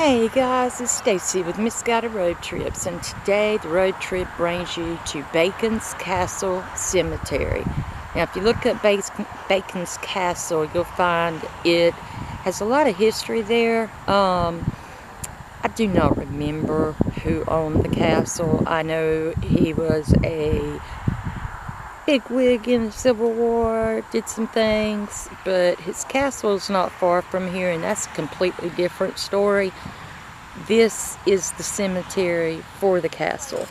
Hey guys, it's Stacy with Misguided Road Trips, and today the road trip brings you to Bacon's Castle Cemetery. Now if you look at Bacon's Castle, you'll find it has a lot of history there. I do not remember who owned the castle. I know he was a bigwig in the Civil War, did some things, but his castle is not far from here, and that's a completely different story. This is the cemetery for the castle.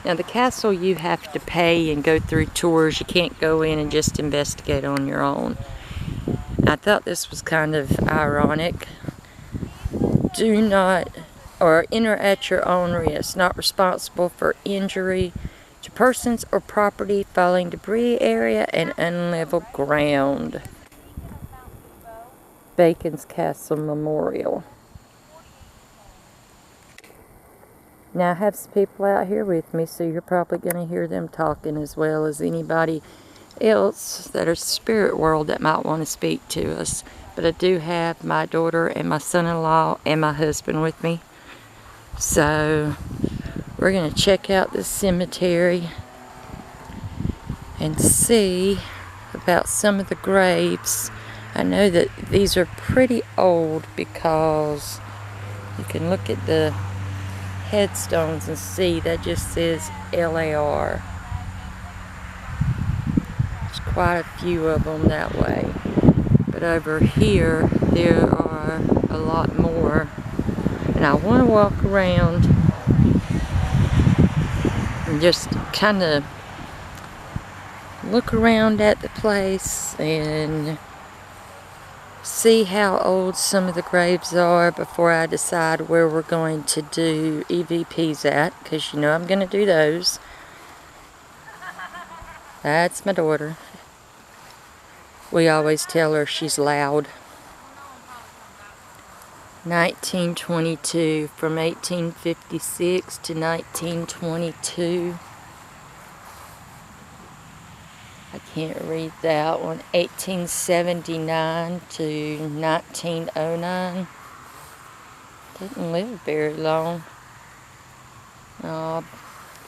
Now the castle you have to pay and go through tours. You can't go in and just investigate on your own. I thought this was kind of ironic. Do not, or enter at your own risk, not responsible for injury to persons or property, falling debris area, and unlevel ground. Bacon's Castle Memorial. Now I have some people out here with me, so you're probably going to hear them talking as well as anybody else that are spirit world that might want to speak to us. But I do have my daughter and my son-in-law and my husband with me. So we're going to check out this cemetery and see about some of the graves. I know that these are pretty old because you can look at the headstones and see that just says LAR. There's quite a few of them that way. But over here there are a lot more. And I want to walk around and just kind of look around at the place and see how old some of the graves are before I decide where we're going to do EVPs at, because you know I'm going to do those. That's my daughter. We always tell her she's loud. 1922, from 1856 to 1922. I can't read that one. 1879 to 1909. Didn't live very long.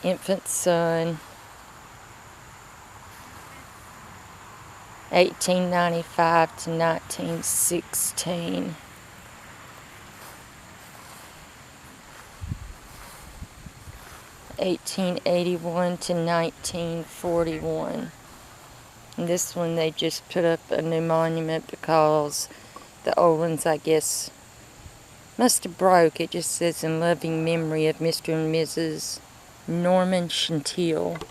Infant son. 1895 to 1916. (1881 to 1941). And this one they just put up a new monument because the old ones, I guess, must have broke. It just says in loving memory of Mr. and Mrs. Norman Chantil.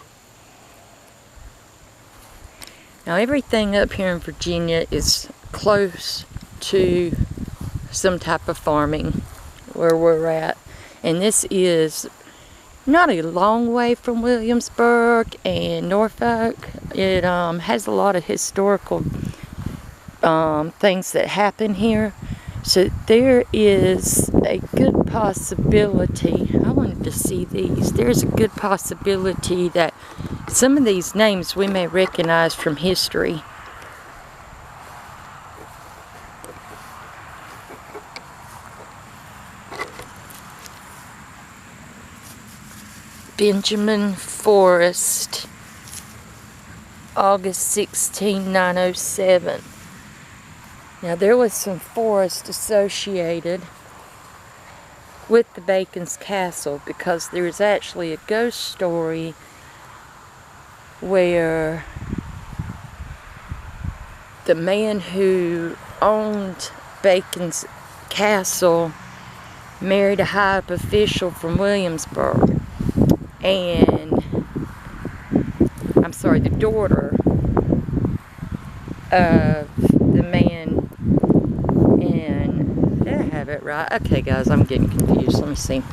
Now everything up here in Virginia is close to some type of farming where we're at. And this is not a long way from Williamsburg and Norfolk. It has a lot of historical things that happen here. So there is a good possibility, I wanted to see these, there's a good possibility that some of these names we may recognize from history. Benjamin Forrest, August 16, 1907. Now there was some forest associated with the Bacon's Castle because there's actually a ghost story where the man who owned Bacon's Castle married a high up official from Williamsburg. And the daughter of the man, and did I have it right? Okay guys, I'm getting confused. Let me see.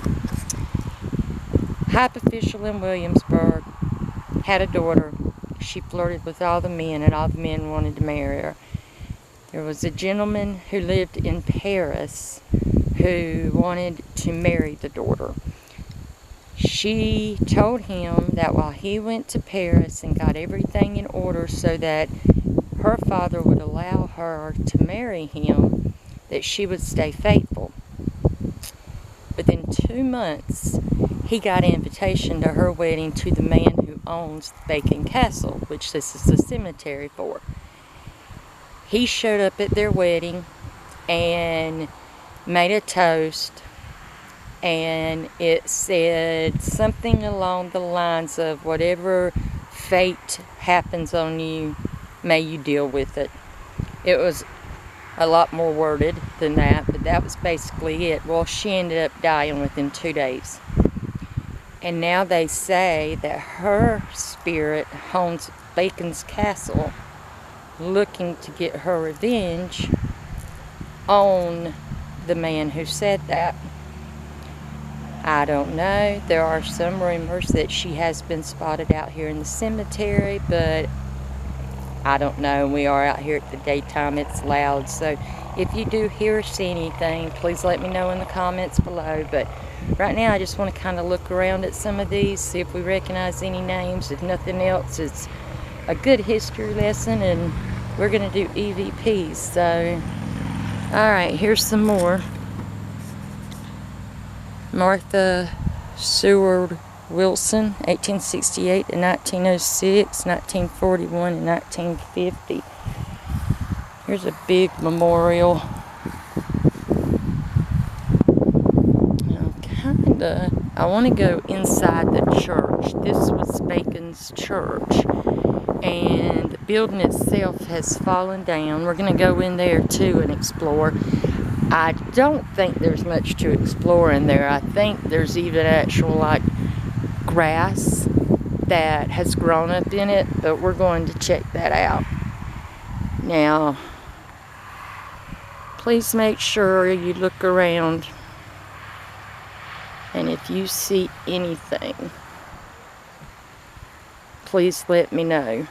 High official in Williamsburg had a daughter. She flirted with all the men, and all the men wanted to marry her. There was a gentleman who lived in Paris who wanted to marry the daughter. She told him that while he went to Paris and got everything in order so that her father would allow her to marry him, that she would stay faithful. within 2 months, he got an invitation to her wedding to the man who owns Bacon Castle, which this is the cemetery for. He showed up at their wedding and made a toast, and it said something along the lines of, whatever fate happens on you, may you deal with it. It was a lot more worded than that, but that was basically it. Well, she ended up dying within 2 days. And now they say that her spirit haunts Bacon's Castle, looking to get her revenge on the man who said that. I don't know. There are some rumors that she has been spotted out here in the cemetery, but I don't know. We are out here at the daytime. It's loud. So if you do hear or see anything, please let me know in the comments below. But right now I just want to kind of look around at some of these, see if we recognize any names. If nothing else, it's a good history lesson, and we're going to do EVPs. So, alright, here's some more. Martha Seward Wilson, 1868 to 1906, 1941 and 1950. Here's a big memorial. I want to go inside the church. This was Bacon's church, and the building itself has fallen down. We're going to go in there too and explore. I don't think there's much to explore in there. I think there's even actual like grass that has grown up in it, but we're going to check that out. Now, please make sure you look around, and if you see anything, please let me know.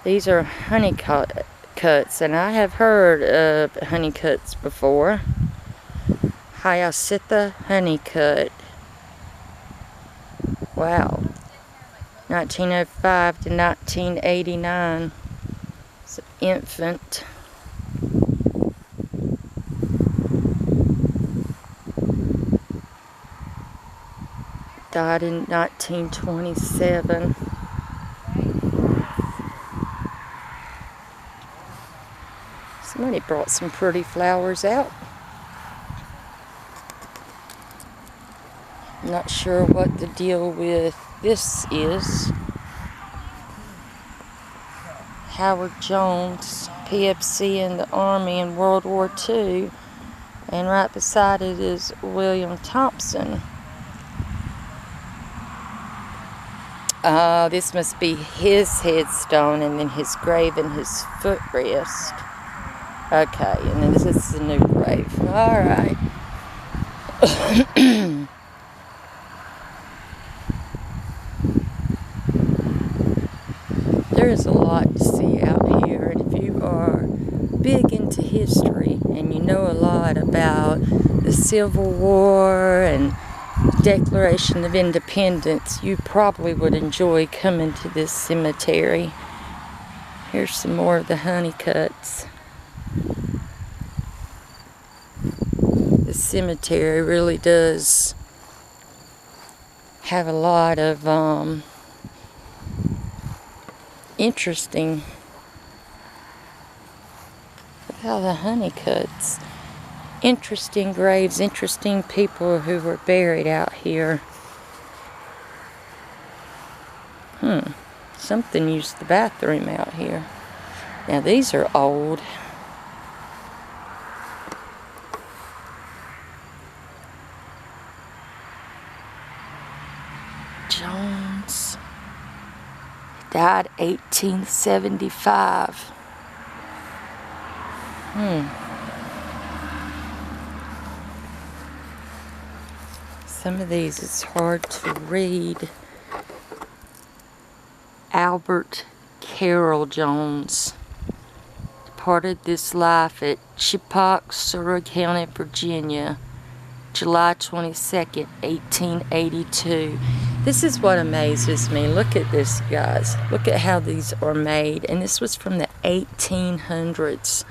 These are honeycuts, and I have heard of honeycuts before. Hyacintha honeycut. Wow. 1905 to 1989. It's an infant. Died in 1927. Somebody brought some pretty flowers out. Not sure what the deal with this is. Howard Jones, PFC in the Army in World War II. And right beside it is William Thompson. This must be his headstone, and then his grave and his footrest. Okay, and then this is the new grave. Alright. There is a lot to see out here, and if you are big into history and you know a lot about the Civil War and Declaration of Independence, you probably would enjoy coming to this cemetery. Here's some more of the honeycuts. The cemetery really does have a lot of interesting about the honeycuts. Interesting graves, interesting people who were buried out here. Something used the bathroom out here. Now these are old. Jones died 1875. Some of these it's hard to read. Albert Carroll Jones departed this life at Chippewa, Surrey County, Virginia, July 22nd, 1882. This is what amazes me. Look at this, guys. Look at how these are made. And this was from the 1800s.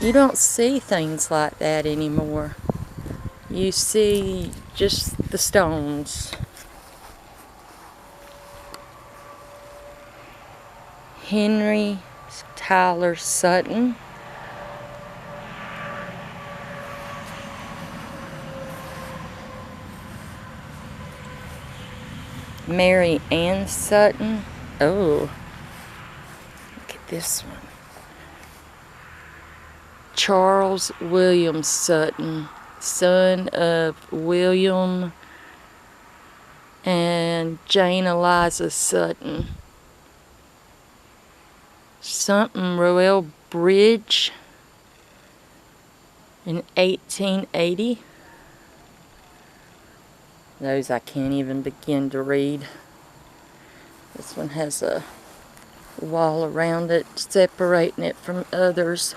You don't see things like that anymore. You see just the stones. Henry Tyler Sutton. Mary Ann Sutton. Oh, look at this one. Charles William Sutton, son of William and Jane Eliza Sutton. Something Royal Bridge in 1880. Those I can't even begin to read. This one has a wall around it, separating it from others.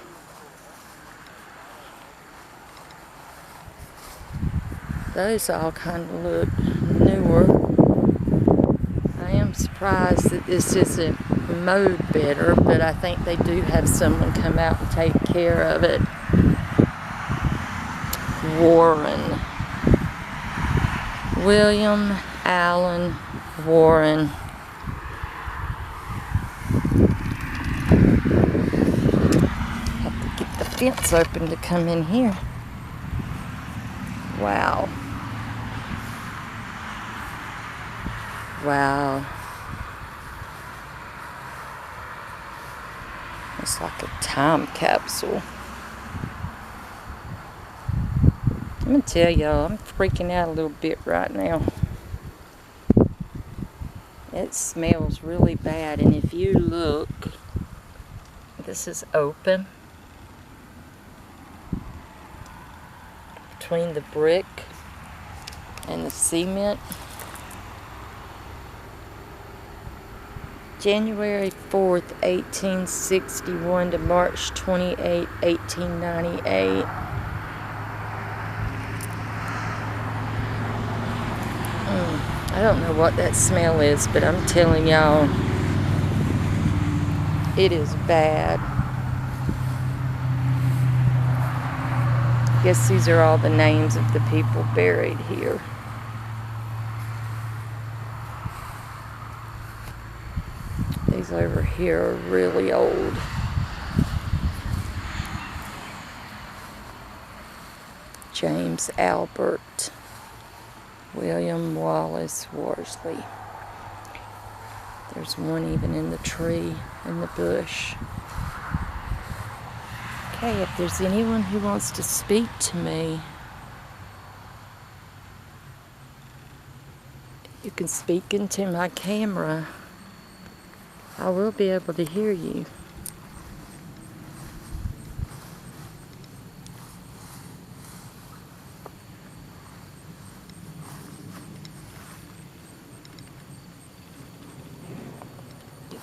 Those all kind of look newer. I am surprised that this isn't mowed better, but I think they do have someone come out and take care of it. Warren. William Allen Warren. Have to get the fence open to come in here. Wow. Wow. It's like a time capsule. I'm gonna tell y'all, I'm freaking out a little bit right now. It smells really bad, and if you look, this is open between the brick and the cement. January 4th, 1861 to March 28, 1898. I don't know what that smell is, but I'm telling y'all, it is bad. I guess these are all the names of the people buried here. These over here are really old. James Albert. William Wallace Worsley. There's one even in the tree, in the bush. Okay, if there's anyone who wants to speak to me, you can speak into my camera. I will be able to hear you.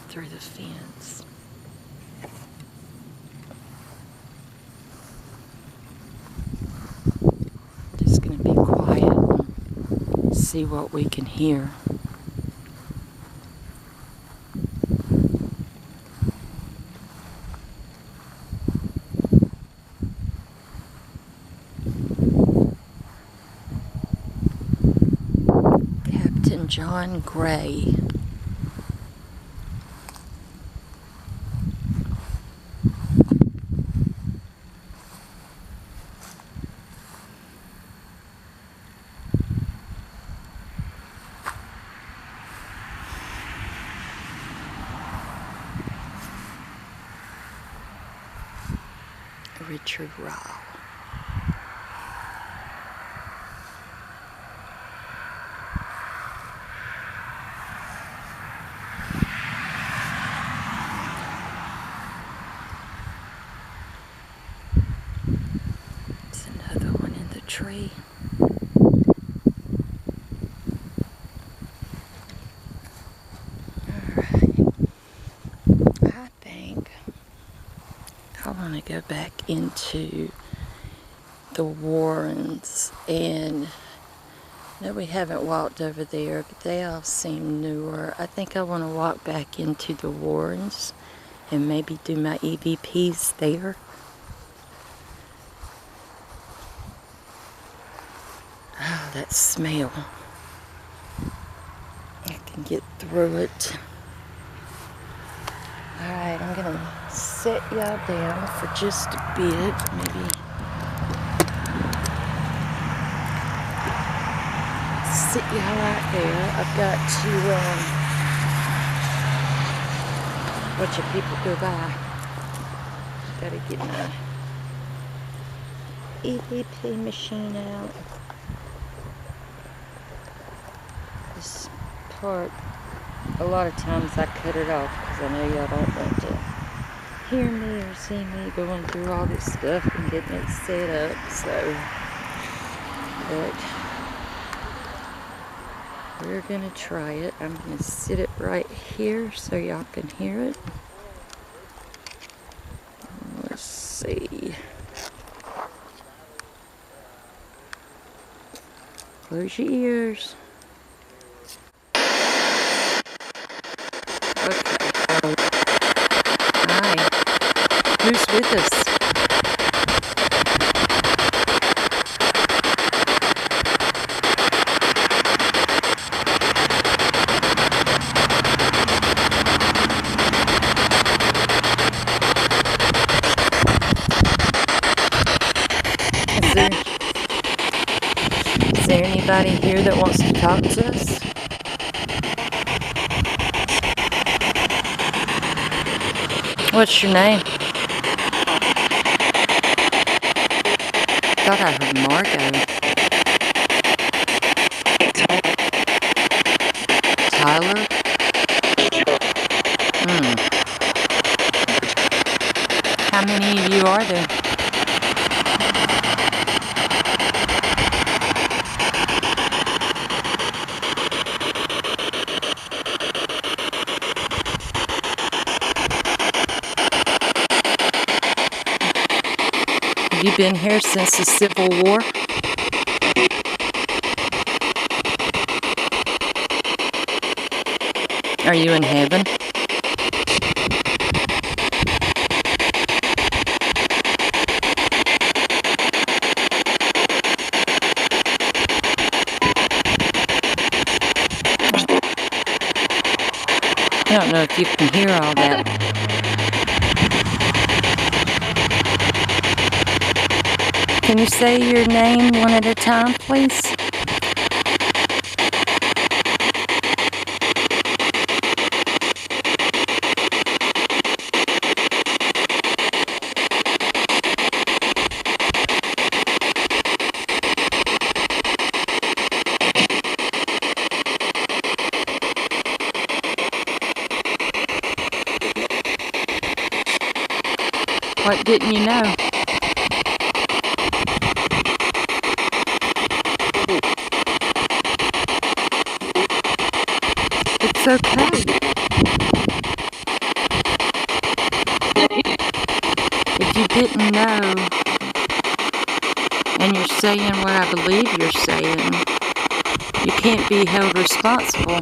Through the fence. Just gonna be quiet and see what we can hear. Captain John Gray. Richard Ryle. There's another one in the tree. Alright. I think I want to go back into the Warrens, and no, we haven't walked over there, but they all seem newer. I think I want to walk back into the Warrens and maybe do my EVPs there. Oh, that smell. I can get through it. Alright, I'm going to set y'all down for just a bit. Maybe sit y'all right there. I've got to watch the people go by. Got to get my EVP machine out. This part, a lot of times I cut it off because I know y'all don't want to hear me or see me going through all this stuff and getting it set up. So, but we're gonna try it. I'm gonna sit it right here so y'all can hear it. Let's see. Close your ears. Okay. Hi. Who's with us? Is there anybody here that wants to talk to us? What's your name? Thought I heard Margot. Tyler? How many of you are there? Have you been here since the Civil War? Are you in heaven? I don't know if you can hear all that. Can you say your name one at a time, please? What didn't you know? It's okay. If you didn't know, and you're saying what I believe you're saying, you can't be held responsible.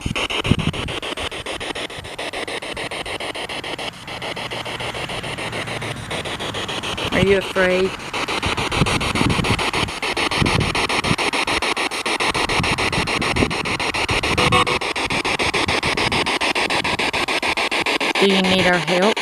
Are you afraid? Do you need our help?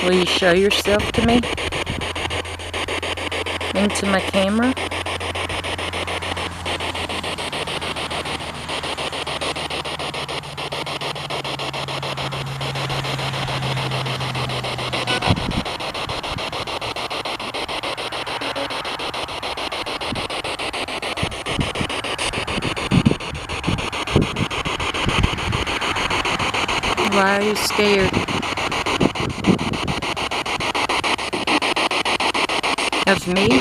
Will you show yourself to me? Into my camera? Why are you scared? Of me?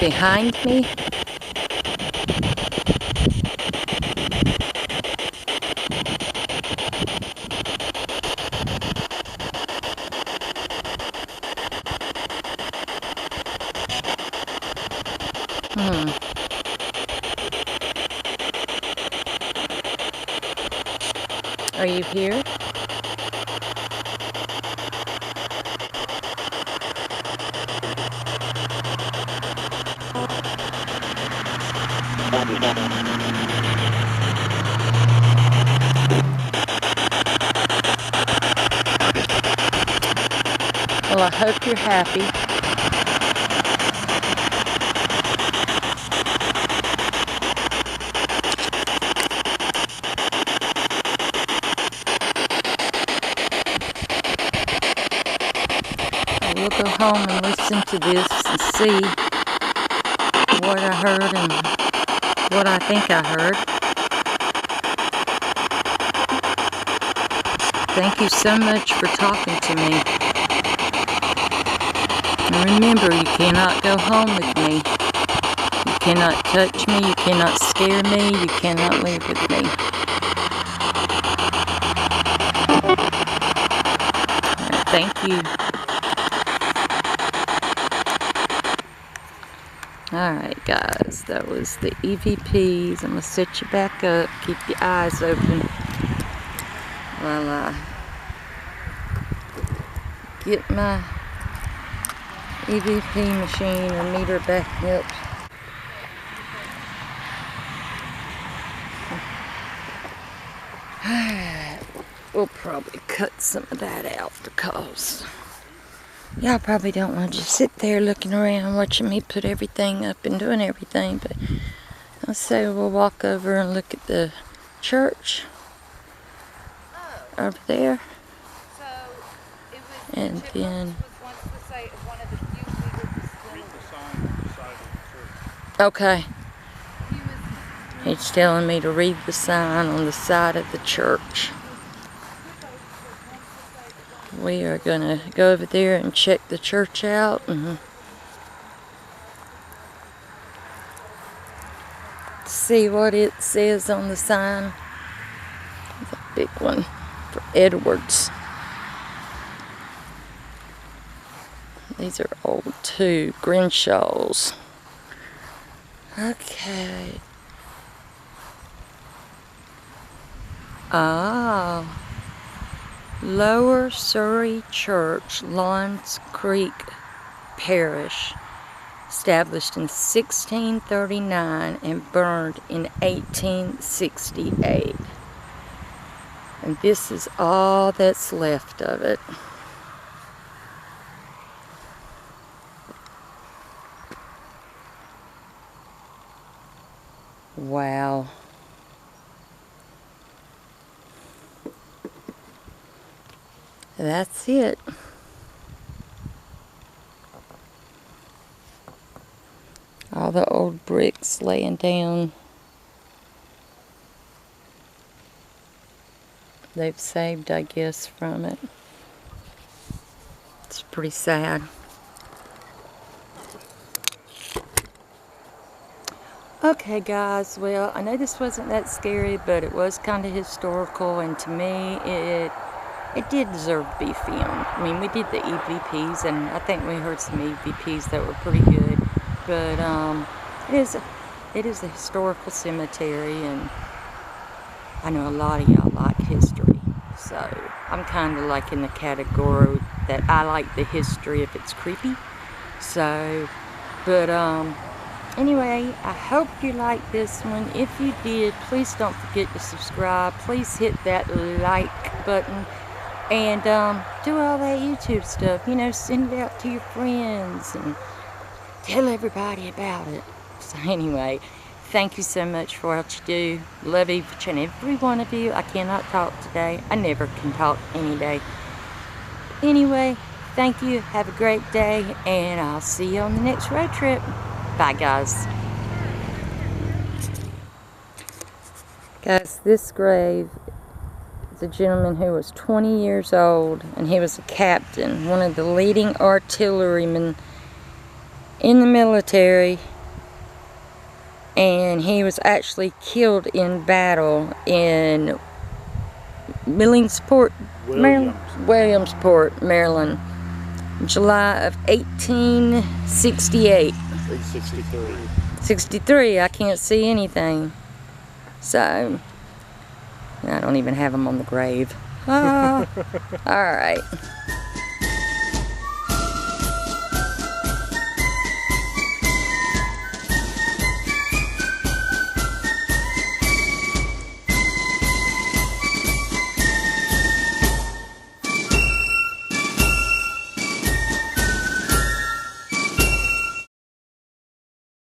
behind me. Are you here? Well, I hope you're happy. I will go home and listen to this and see what I heard and what I think I heard. Thank you so much for talking to me. And remember, you cannot go home with me. You cannot touch me. You cannot scare me. You cannot live with me. Right, thank you. Alright guys, that was the EVPs. I'm going to set you back up. Keep your eyes open while I get my EVP machine and meter back up. Alright, we'll probably cut some of that out because y'all probably don't want to just sit there looking around watching me put everything up and doing everything, but I'll say we'll walk over and look at the church over there. So it was, and then was once the site of one of the few legal facilities. okay, he's telling me to read the sign on the side of the church. We are gonna go over there and check the church out and see what it says on the sign. It's a big one for Edwards. These are old too, Grenshaw's. Okay. Ah. Lower Surrey Church, Lawns Creek Parish, established in 1639 and burned in 1868. And this is all that's left of it. Wow. That's it. All the old bricks laying down. They've saved, I guess, from it. It's pretty sad. Okay guys, well, I know this wasn't that scary, but it was kind of historical, and to me it did deserve to be filmed. I mean, we did the EVPs, and I think we heard some EVPs that were pretty good. But it is a historical cemetery, and I know a lot of y'all like history. So I'm kind of like in the category that I like the history if it's creepy. So, but anyway, I hope you liked this one. If you did, please don't forget to subscribe. Please hit that like button. And do all that YouTube stuff, you know, send it out to your friends and tell everybody about it. So anyway, thank you so much for what you do. Love each and every one of you. I cannot talk today. I never can talk any day. Anyway, thank you. Have a great day, and I'll see you on the next road trip. Bye, guys. Guys, this grave, the gentleman who was 20 years old, and he was a captain, one of the leading artillerymen in the military. and he was actually killed in battle in Williamsport, Maryland, July of 1868. 63. 63, I can't see anything. So, I don't even have him on the grave. Ah, all right.